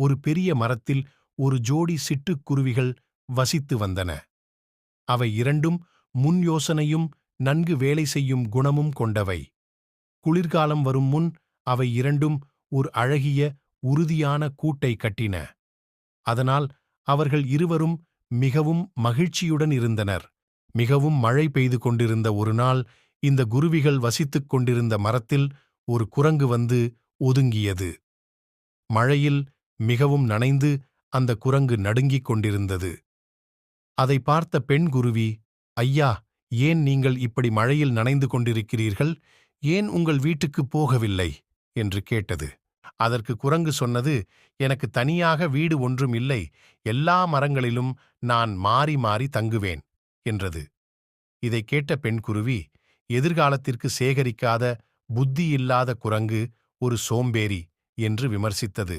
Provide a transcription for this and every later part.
ஒரு பெரிய மரத்தில் ஒரு ஜோடி சிட்டுக்குருவிகள் வசித்து வந்தன. அவை இரண்டும் முன் யோசனையும் நன்கு வேலை செய்யும் குணமும் கொண்டவை. குளிர்காலம் வரும் முன் அவை இரண்டும் ஒரு அழகிய உறுதியான கூட்டை கட்டின. அதனால் அவர்கள் இருவரும் மிகவும் மகிழ்ச்சியுடன் இருந்தனர். மிகவும் மழை பெய்து கொண்டிருந்த ஒரு நாள் இந்த குருவிகள் வசித்துக் கொண்டிருந்த மரத்தில் ஒரு குரங்கு வந்து ஒதுங்கியது. மழையில் மிகவும் நனைந்து அந்த குரங்கு நடுங்கிக் கொண்டிருந்தது. அதை பார்த்த பெண் குருவி, ஐயா, ஏன் நீங்கள் இப்படி மழையில் நனைந்து கொண்டிருக்கிறீர்கள்? ஏன் உங்கள் வீட்டுக்குப் போகவில்லை என்று கேட்டது. அதற்கு குரங்கு சொன்னது, எனக்கு தனியாக வீடு ஒன்றும் இல்லை, எல்லா மரங்களிலும் நான் மாறி மாறி தங்குவேன் என்றது. இதை கேட்ட பெண் குருவி, எதிர்காலத்திற்கு சேகரிக்காத புத்தியில்லாத குரங்கு ஒரு சோம்பேறி என்று விமர்சித்தது.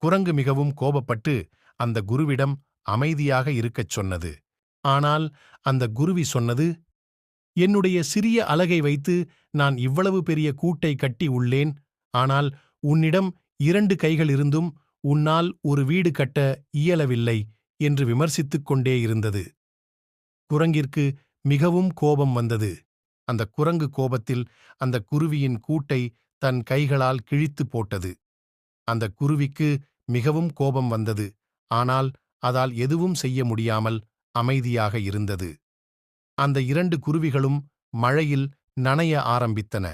குரங்கு மிகவும் கோபப்பட்டு அந்த குருவிடம் அமைதியாக இருக்கச் சொன்னது. ஆனால் அந்த குருவி சொன்னது, என்னுடைய சிறிய அலகை வைத்து நான் இவ்வளவு பெரிய கூட்டை கட்டி உள்ளேன். ஆனால் உன்னிடம் 2 கைகள் இருந்தும் உன்னால் ஒரு வீடு கட்ட இயலவில்லை என்று விமர்சித்துக் கொண்டே இருந்தது. குரங்கிற்கு மிகவும் கோபம் வந்தது. அந்த குரங்கு கோபத்தில் அந்த குருவியின் கூட்டை தன் கைகளால் கிழித்து போட்டது. அந்த குருவிக்கு மிகவும் கோபம் வந்தது. ஆனால் அதால் எதுவும் செய்ய முடியாமல் அமைதியாக இருந்தது. அந்த 2 குருவிகளும் மழையில் நனைய ஆரம்பித்தன.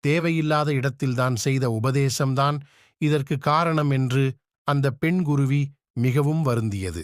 தேவையில்லாத இடத்தில்தான் செய்த உபதேசம்தான் இதற்கு காரணம் என்று அந்த பெண் குருவி மிகவும் வருந்தியது.